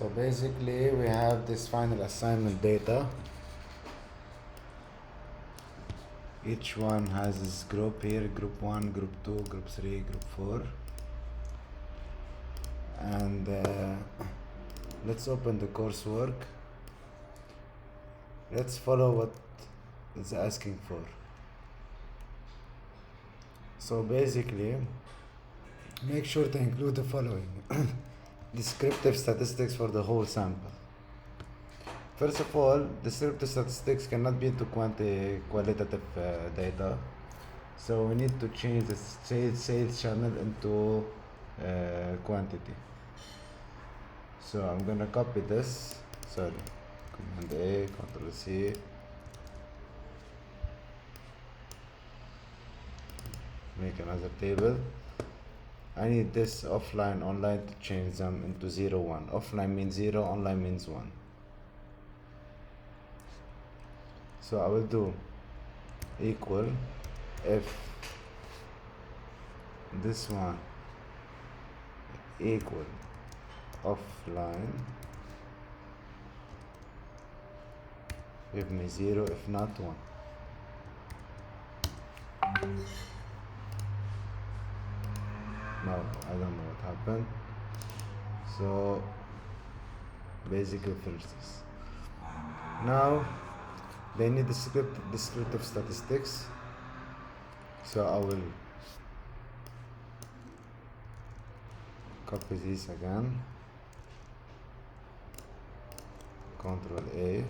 So basically we have this final assignment data. Each one has this group here, group 1, group 2, group 3, group 4. And let's open the coursework. Let's follow what it's asking for. So basically, make sure to include the following. Descriptive statistics for the whole sample. First of all, descriptive statistics cannot be into qualitative data. So we need to change the sales channel into quantity. So I'm gonna copy this, Command A, Ctrl C. Make another table. I need this offline, online to change them into 0, 1. Offline means 0, online means 1. So I will do equal if this one equal offline, give me 0, if not 1. No, I don't know what happened. So basically finish this. Now they need descriptive statistics. So I will copy this again. Ctrl A.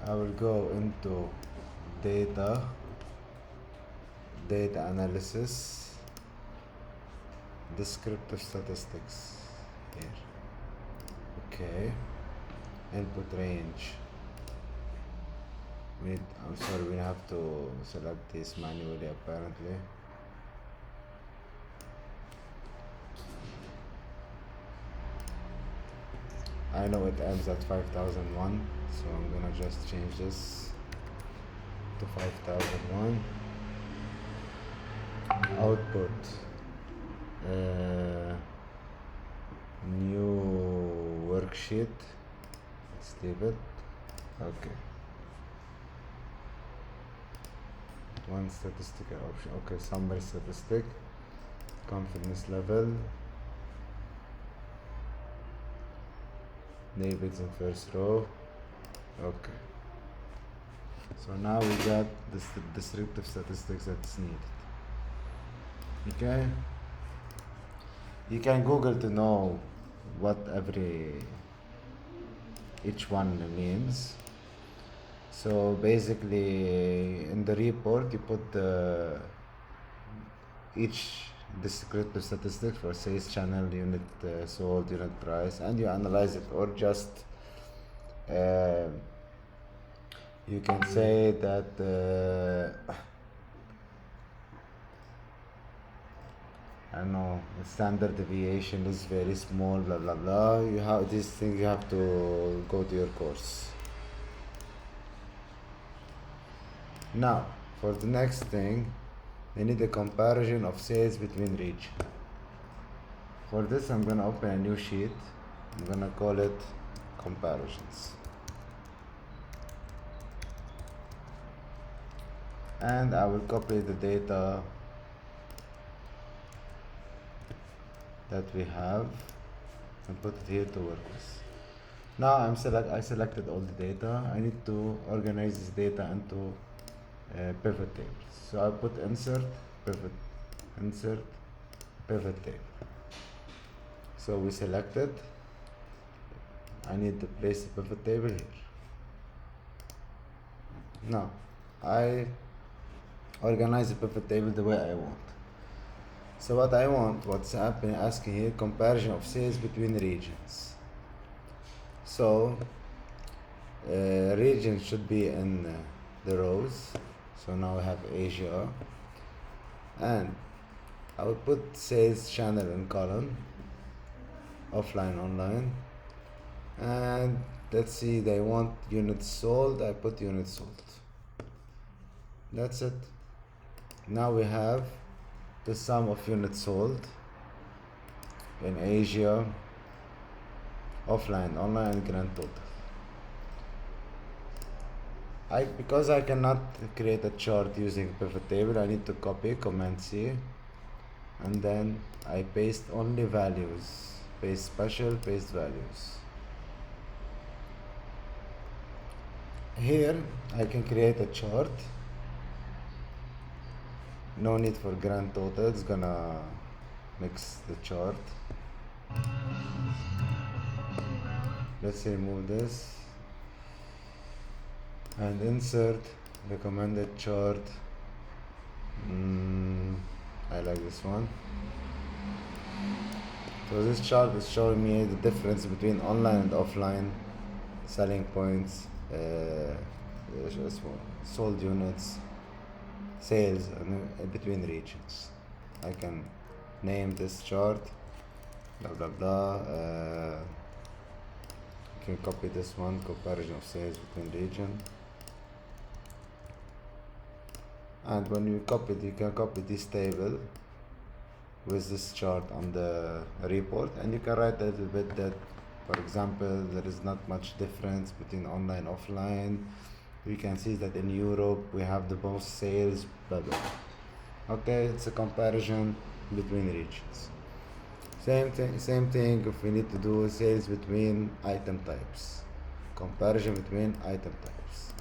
I will go into data analysis, descriptive statistics here. Okay, input range. I'm sorry, we have to select this manually apparently. I know it ends at 5001, so I'm gonna just change this to 5001. Output new worksheet. Let's leave it. Okay. One statistical option. Okay, summary statistic. Confidence level. Labels in first row. Okay. So now we got the descriptive statistics that's needed. Okay. You can Google to know what each one means. So basically, in the report, you put each descriptive statistic for sales channel, unit sold, unit price, and you analyze it, or just you can say that I don't know, the standard deviation is very small, blah blah blah. You have these things, you have to go to your course. Now, for the next thing, they need a comparison of sales between regions. For this, I'm gonna open a new sheet. I'm gonna call it comparisons. And I will copy the data that we have and put it here to work with. Now I selected all the data. I need to organize this data into pivot tables. So I put insert pivot table. So we selected. I need to place the pivot table here. Now I organize the pivot table the way I want. So what's asking here, comparison of sales between regions. So regions should be in the rows. So now we have Asia, and I will put sales channel in column, offline, online, and let's see, they want units sold. I put units sold. That's it. Now we have the sum of units sold in Asia, offline, online, and grand total. Because I cannot create a chart using pivot table, I need to copy, Command C, and then I paste only values, paste special, paste values. Here I can create a chart. No need for grand total, it's gonna mix the chart. Let's remove this and insert recommended chart. I like this one. So this chart is showing me the difference between online and offline, selling points, sold units, sales, and between regions. I can name this chart, blah blah blah. You can copy this one, comparison of sales between region. And when you copy it, you can copy this table with this chart on the report, and you can write a little bit that, for example, there is not much difference between online and offline. We can see that in Europe we have the most sales, blah blah. Okay, it's a comparison between regions. Same thing if we need to do sales between item types, comparison between item types.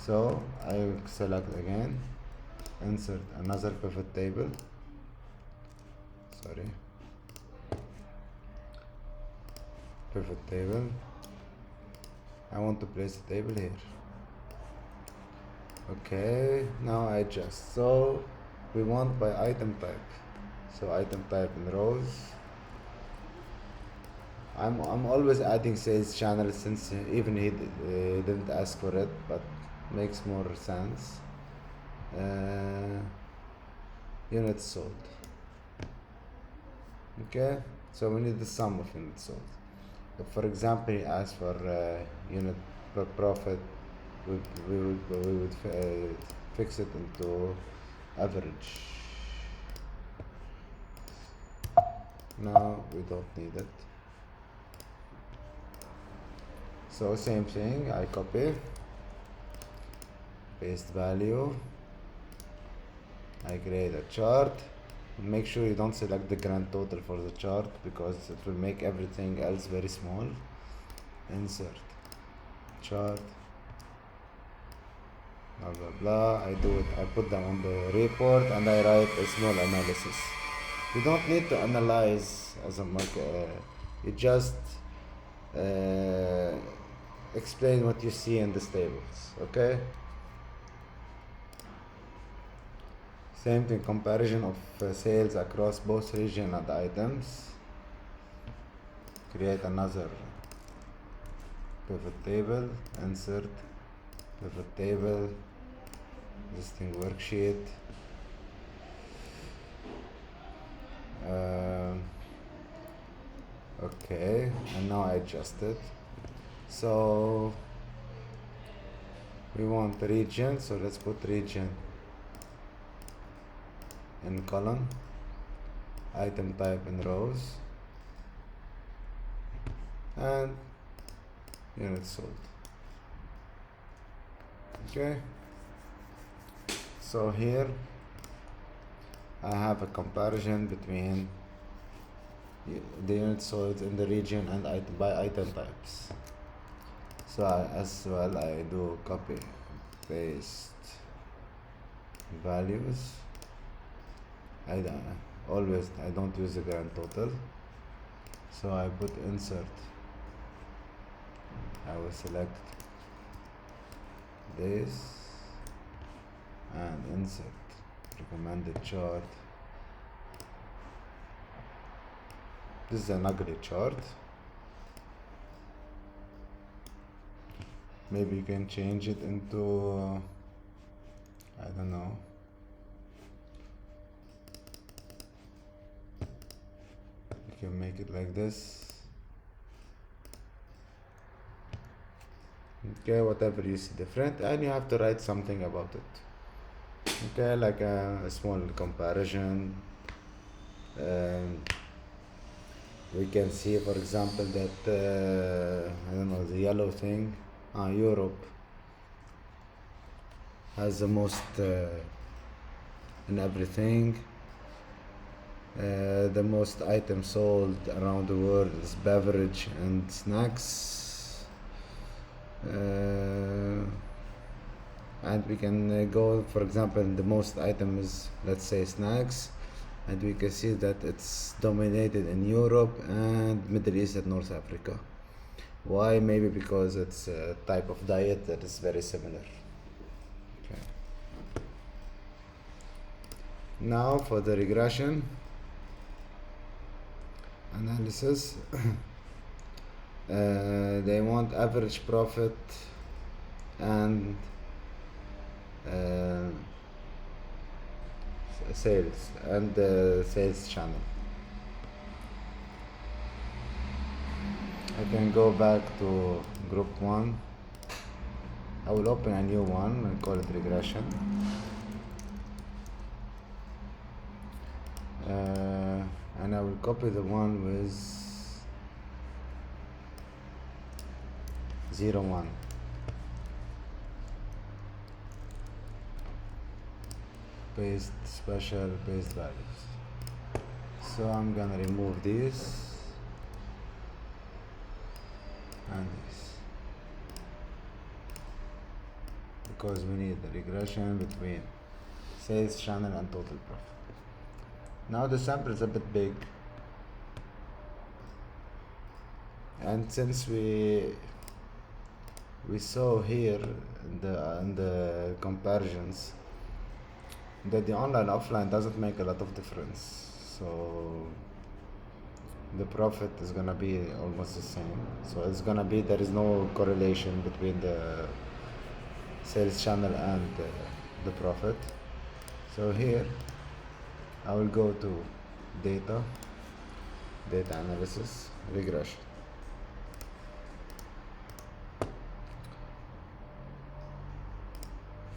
So I will select again, insert another pivot table. Pivot table. I want to place the table here. Okay, now I adjust. So we want by item type. So item type in rows. I'm always adding sales channel, since even he didn't ask for it, but makes more sense. Units sold. Okay, so we need the sum of units sold. If, for example, he asked for unit per profit, we would fix it into average. Now we don't need it. So same thing, I copy, paste value, I create a chart. Make sure you don't select the grand total for the chart, because it will make everything else very small. Insert chart, blah blah blah. I put them on the report, and I write a small analysis. You don't need to analyze as a market, you just explain what you see in these tables. Okay, same thing, comparison of sales across both region and items. Create another pivot table, insert pivot table, existing worksheet. Okay, and now I adjust it. So we want the region, so let's put region in column, item type in rows, and units sold. Okay, so here I have a comparison between the units sold in the region and by item types. So as well I do copy, paste values. I don't use the grand total, so I put insert. I will select this and insert recommended chart. This is an ugly chart. Maybe you can change it into I don't know. You can make it like this. Okay, whatever you see different, and you have to write something about it. Okay, like a small comparison. we can see, for example, that I don't know, the yellow thing, Europe has the most in everything. The most items sold around the world is beverage and snacks. And we can go, for example, the most item is, let's say, snacks, and we can see that it's dominated in Europe and Middle East and North Africa. Why? Maybe because it's a type of diet that is very similar. Okay. Now for the regression analysis. They want average profit and sales and sales channel. I can go back to group 1. I will open a new one and call it regression. And I will copy the one with 0, 1. Paste special, paste values. So I'm gonna remove these and this, because we need the regression between sales channel and total profit. Now the sample is a bit big, and since we saw here in the comparisons that the online offline doesn't make a lot of difference, so the profit is gonna be almost the same. So it's gonna be, there is no correlation between the sales channel and the profit. So here I will go to data analysis, regression.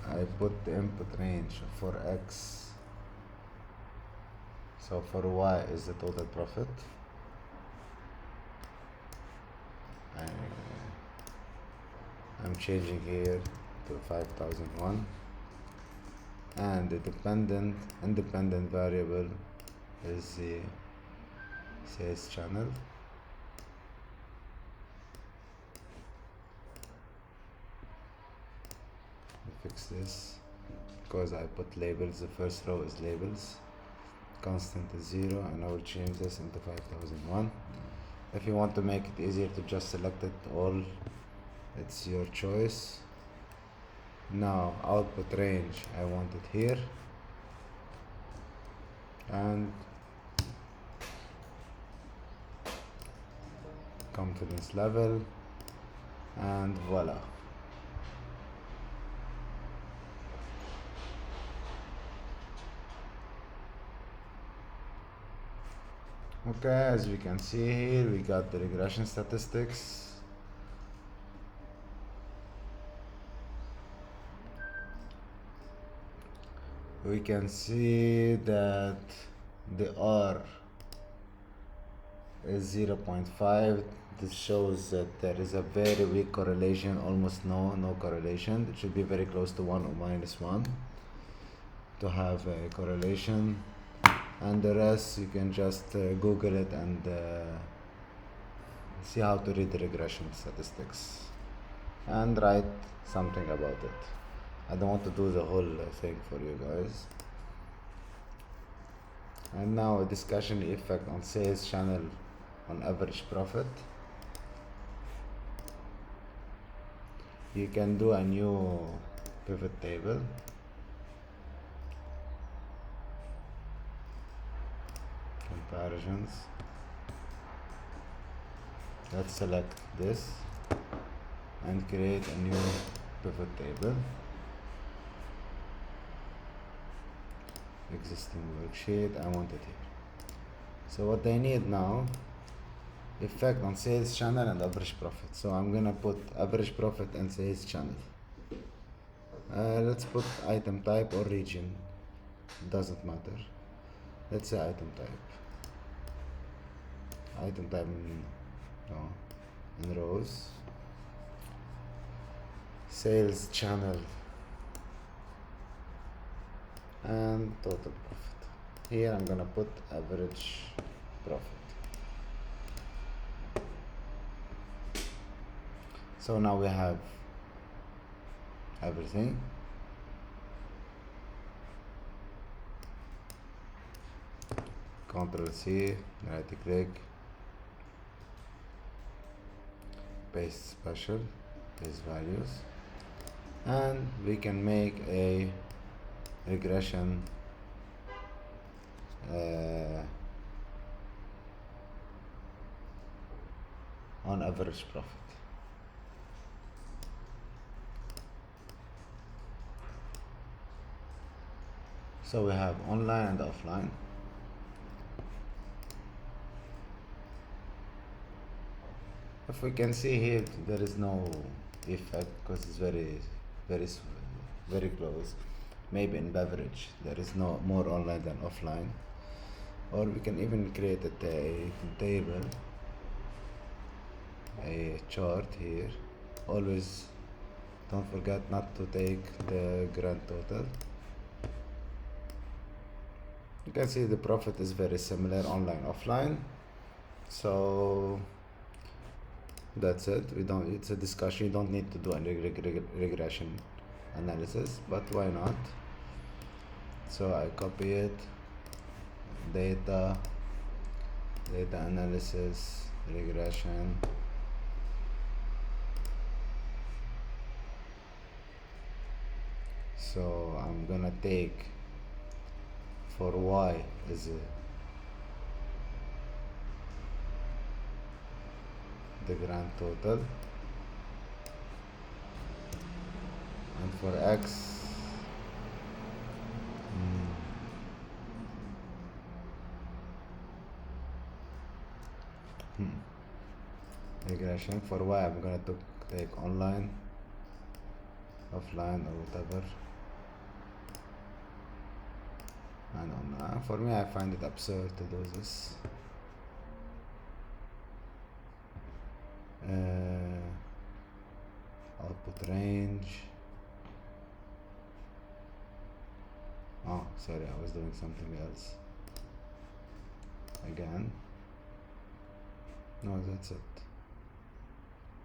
I put the input range for X, so for Y is the total profit. I'm changing here to 5001, and the independent variable is the sales channel. Fix this because I put labels. The first row is labels, constant is 0, and I will change this into 5001. If you want to make it easier to just select it all, it's your choice. Now output range, I want it here, and confidence level, and voila. Okay, as we can see here, we got the regression statistics. We can see that the R is 0.5. This shows that there is a very weak correlation, almost no correlation. It should be very close to 1 or -1 to have a correlation. And the rest you can just Google it and see how to read the regression statistics and write something about it. I don't want to do the whole thing for you guys. And now a discussion effect on sales channel on average profit. You can do a new pivot table. Comparisons. Let's select this and create a new pivot table. Existing worksheet, I want it here. So what I need now, effect on sales channel and average profit. So I'm gonna put average profit and sales channel. Let's put item type or region, doesn't matter. Let's say item type. item type in rows, sales channel, and total profit. Here I'm gonna put average profit. So now we have everything. Ctrl C, right click, paste special, paste values, and we can make a regression on average profit. So we have online and offline. If we can see here, there is no effect because it's very close. Maybe in beverage there is no more online than offline, or we can even create a table, a chart here. Always don't forget not to take the grand total. You can see the profit is very similar online offline. So that's it. It's a discussion. You don't need to do any regression analysis, but why not? So I copy it, data analysis, regression, so I'm gonna take for y is the grand total, and for x regression. For y I'm gonna take online, offline, or whatever. I don't know. For me, I find it absurd to do this. Output range. Oh, sorry, I was doing something else. Again. No, that's it.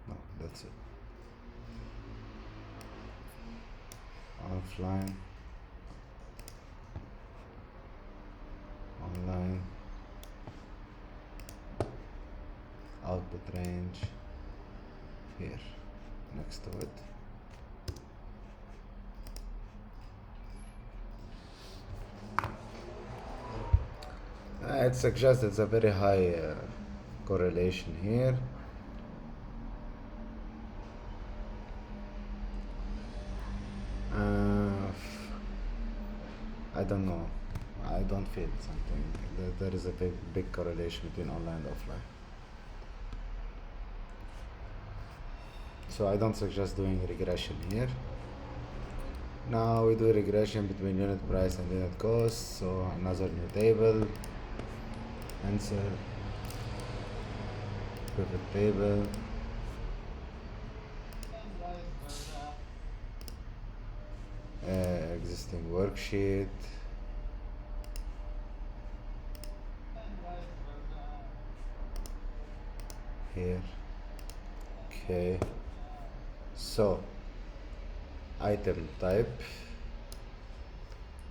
No, that's it. Offline. Online, output range here next to it. It suggests it's a very high correlation here. I don't know. I don't feel something. There is a big correlation between online and offline. So I don't suggest doing regression here. Now we do regression between unit price and unit cost. So another new table, answer, pivot table, existing worksheet, here. Okay, so item type,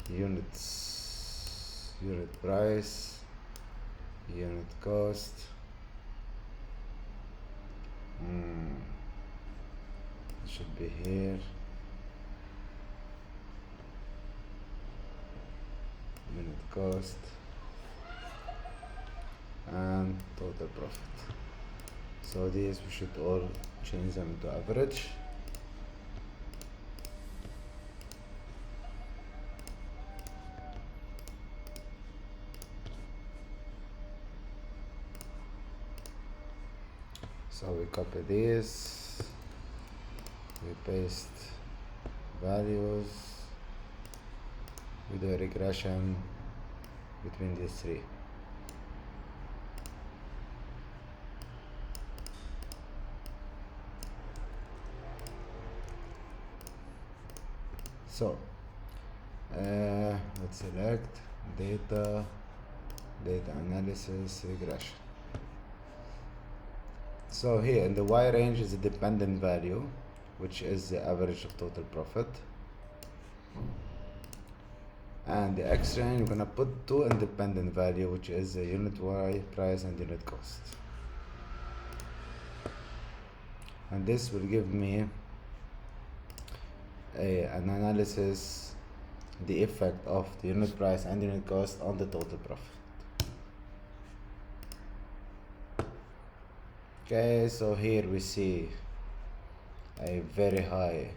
units, unit price, unit cost, it should be here, unit cost, and total profit. So these we should all change them to average. So we copy this, we paste values, we do a regression between these three. So let's select data analysis regression. So here in the y range is a dependent value, which is the average of total profit, and the x range we're gonna put two independent value, which is the unit y price and unit cost, and this will give me an analysis the effect of the unit price and unit cost on the total profit. Okay, so here we see a very high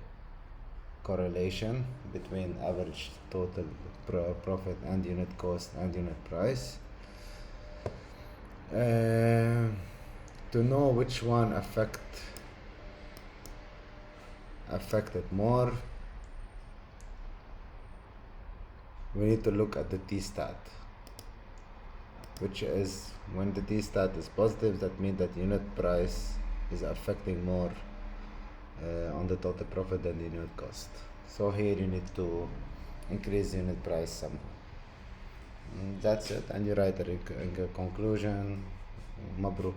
correlation between average total profit and unit cost and unit price. To know which one affected more, we need to look at the t-stat, which is when the t-stat is positive, that means that unit price is affecting more on the total profit than the unit cost. So here you need to increase unit price somehow. That's it, and you write a conclusion. Mabruk.